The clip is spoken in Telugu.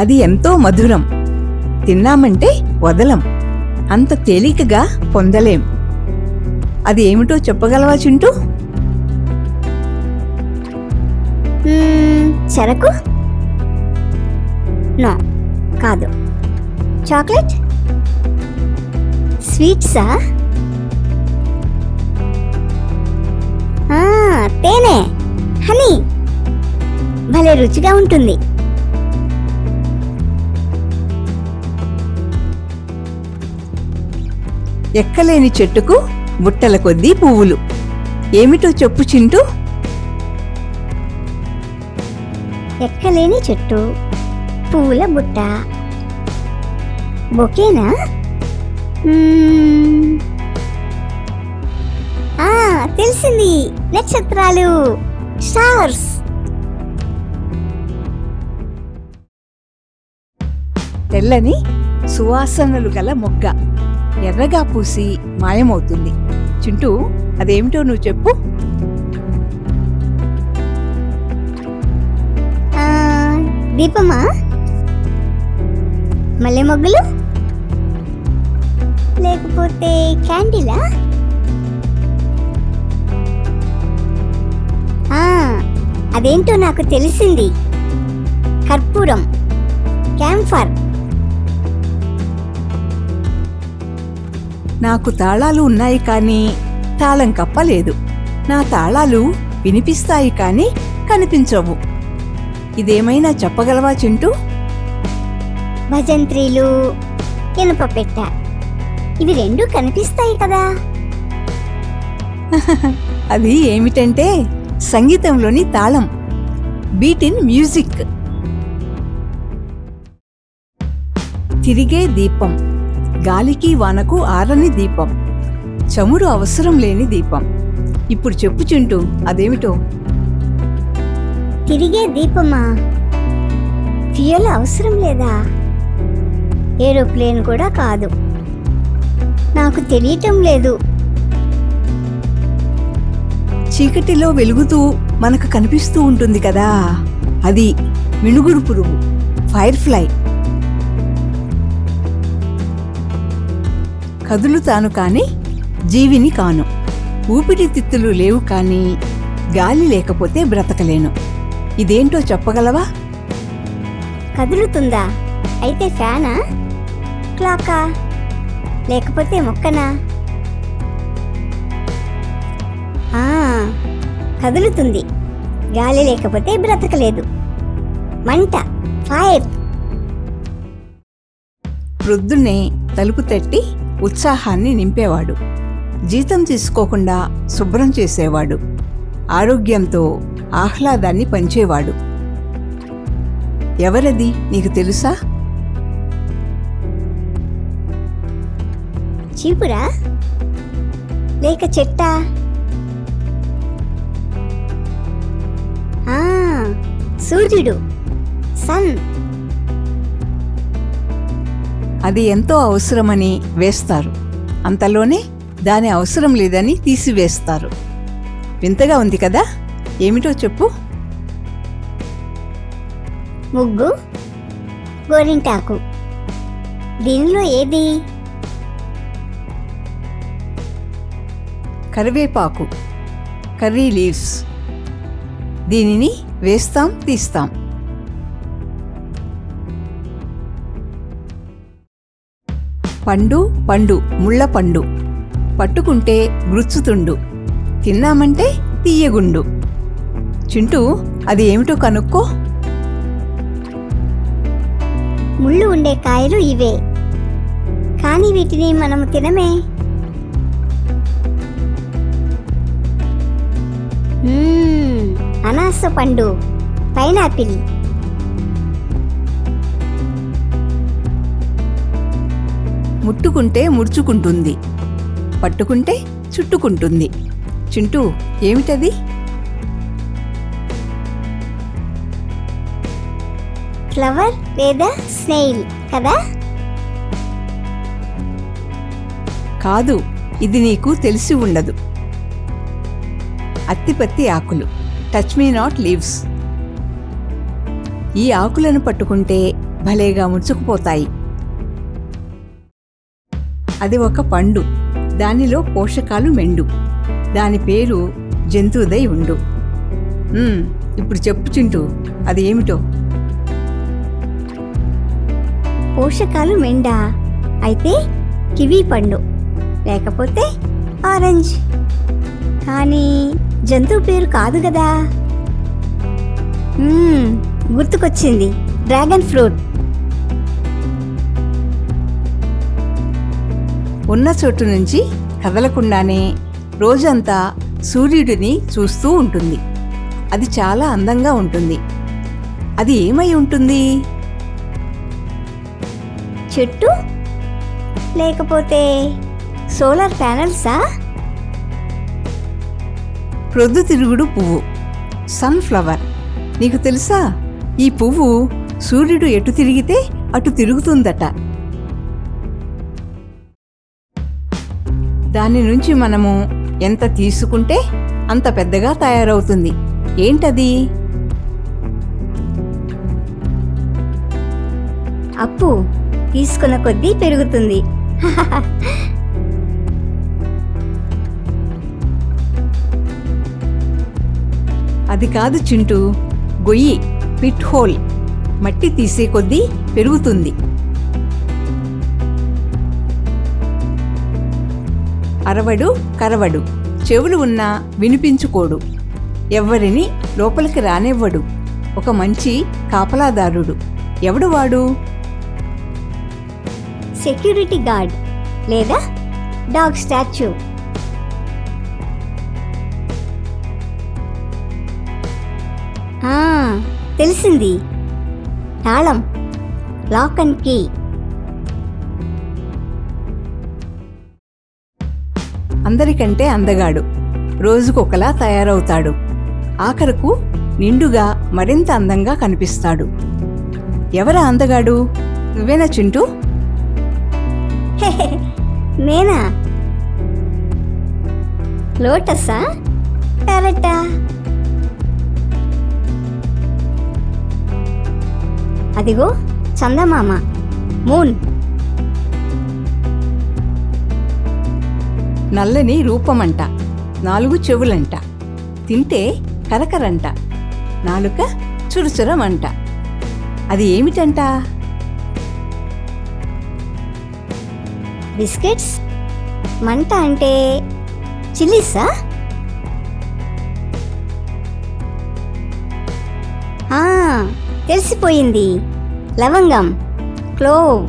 అది ఎంతో మధురం, తిన్నామంటే వదలం, అంత తేలికగా పొందలేం. అది ఏమిటో చెప్పగలవా చింటూ? చెరకు? నో, కాదు. చాక్లెట్? స్వీట్సా? తేనె, హనీ. భలే రుచిగా ఉంటుంది. ఎక్కలేని చెట్టుకు బుట్టల కొద్దీ పువ్వులు. ఏమిటో చెప్పు చింటూ? ఎక్కలేని చెట్టు, పువ్వుల బుట్ట, బొకేనా? తెలిసింది, నక్షత్రాలు, స్టార్స్. తెల్లని సువాసనలు గల మొగ్గ ఎర్రగా పూసి మాయమవుతుంది. చింటూ, అదేమిటో నువ్వు చెప్పు. దీపమా? మల్లె మొగ్గలు? లేకపోతే క్యాండిలా? అదేంటో నాకు తెలిసింది, కర్పూరం, క్యాంఫర్. నాకు తాళాలు ఉన్నాయి కానీ తాళం కప్పలేదు. నా తాళాలు వినిపిస్తాయి కానీ కనిపించవు. ఇదేమైనా చెప్పగలవా చింటూ? భజంత్రీలు, ఇనుప పెట్ట, ఇవి రెండు కనిపిస్తాయి కదా. అది ఏమిటంటే సంగీతంలోని తాళం, బీట్ ఇన్ మ్యూజిక్. తిరిగే దీపం, గాలికి వానకు ఆరని దీపం, చమురు అవసరం లేని దీపం. ఇప్పుడు చెప్పు చింటూ, అదేమిటో? తిరిగే దీపమా? ఫ్యూయల్ అవసరం లేదా? ఏరోప్లేన్ కూడా కాదు. నాకు తెలియటం లేదు. చీకటిలో వెలుగుతూ మనకు కనిపిస్తూ ఉంటుంది కదా, అది మిణుగురు పురుగు, ఫైర్ ఫ్లై. కదులుతాను కాని జీవిని కాను, ఊపిరితిత్తులు లేవు కానీ గాలి లేకపోతే బ్రతకలేను. ఇదేంటో చెప్పగలవా? కదులుతుందా? అయితే ఫ్యానా, క్లాకా, లేకపోతే మొక్కనా? కదులుతుంది, గాలి లేకపోతే బ్రతకలేదు. మంట, ఫైర్. ప్రొద్దున్నే తలుపు తట్టి ఉత్సాహాన్ని నింపేవాడు, జీతం తీసుకోకుండా శుభ్రం చేసేవాడు, ఆరోగ్యంతో ఆహ్లాదాన్ని పంచేవాడు. ఎవరది నీకు తెలుసా? చీపురా లేక చెట్టా? సూర్యుడు, సన్. అది ఎంతో అవసరమని వేస్తారు, అంతలోనే దాని అవసరం లేదని తీసివేస్తారు. వింతగా ఉంది కదా, ఏమిటో చెప్పు? ముగ్గు, గోరింటాకు. దీనిలో ఏది? కరివేపాకు, కర్రీ లీవ్స్. దీనిని వేస్తాం, తీస్తాం. పండు, పండు, ముళ్ళ పండు, పట్టుకుంటే గుచ్చుతుండు, తిన్నామంటే తీయగుండు. చింటూ, అది ఏమిటో కనుక్కో. ముళ్ళు ఉండే కాయలు ఇవే, కానీ వీటిని మనము తినమే. అనాస పండు, పైనాపిల్. ముట్టుకుంటే ముడుచుకుంటుంది, పట్టుకుంటే చుట్టుకుంటుంది. చింటూ, ఏమిటది? ఫ్లవర్ లేదా స్నేయిల్ కదా? కాదు, ఇది నీకు తెలిసి ఉండదు. అత్తిపత్తి ఆకులు, టచ్ మీ నాట్ లీవ్స్. ఈ ఆకులను పట్టుకుంటే భలేగా ముడుచుకుపోతాయి. అది ఒక పండు, దానిలో పోషకాలు మెండు, దాని పేరు జంతువుదై ఉండు. ఇప్పుడు చెప్పు చింటూ, అది ఏమిటో? పోషకాలు మెండా అయితే కివీ పండు, లేకపోతే ఆరెంజ్. కానీ జంతువు పేరు కాదు కదా. గుర్తుకొచ్చింది, డ్రాగన్ ఫ్రూట్. ఉన్న చోటు నుంచి కదలకుండానే రోజంతా సూర్యుడిని చూస్తూ ఉంటుంది. అది చాలా అందంగా ఉంటుంది. అది ఏమై ఉంటుంది? చెట్టు, లేకపోతే సోలార్ ప్యానెల్సా? ప్రొద్దుతిరుగుడు పువ్వు, సన్ఫ్లవర్. నీకు తెలుసా, ఈ పువ్వు సూర్యుడు ఎటు తిరిగితే అటు తిరుగుతుందట. దాని నుంచి మనము ఎంత తీసుకుంటే అంత పెద్దగా తయారవుతుంది. ఏంటది? అప్పు తీసుకున్న కొద్దీ పెరుగుతుంది. అది కాదు చింటూ, గొయ్యి, పిట్ హోల్. మట్టి తీసే కొద్దీ పెరుగుతుంది. అరవడు కరవడు, చెవులు ఉన్నా వినిపించుకోడు, ఎవ్వరిని లోపలికి రానివ్వడు, ఒక మంచి కాపలాదారుడు. ఎవడు వాడు? సెక్యూరిటీ గార్డ్ లేదా డాగ్ స్టాచ్యూ. తెలిసింది, తాళం, లాక్ అండ్ కీ. అందరికంటే అందగాడు, రోజుకొకలా తయారవుతాడు, ఆఖరకు నిండుగా మరింత అందంగా కనిపిస్తాడు. ఎవరా అందగాడు? నువ్వేనా చింటూ? నేనా? లోటసా, ప్యారెట్టా? అదిగో చందమామ, మూన్. నల్లని రూపమంట, 4 చెవులంట, తింటే కరకరంట, నాలుక చురుచురమంట. అది ఏమిటంట? బిస్కెట్స్. మంట అంటే చిల్లీసా? తెలిసిపోయింది, లవంగం, క్లోవ్.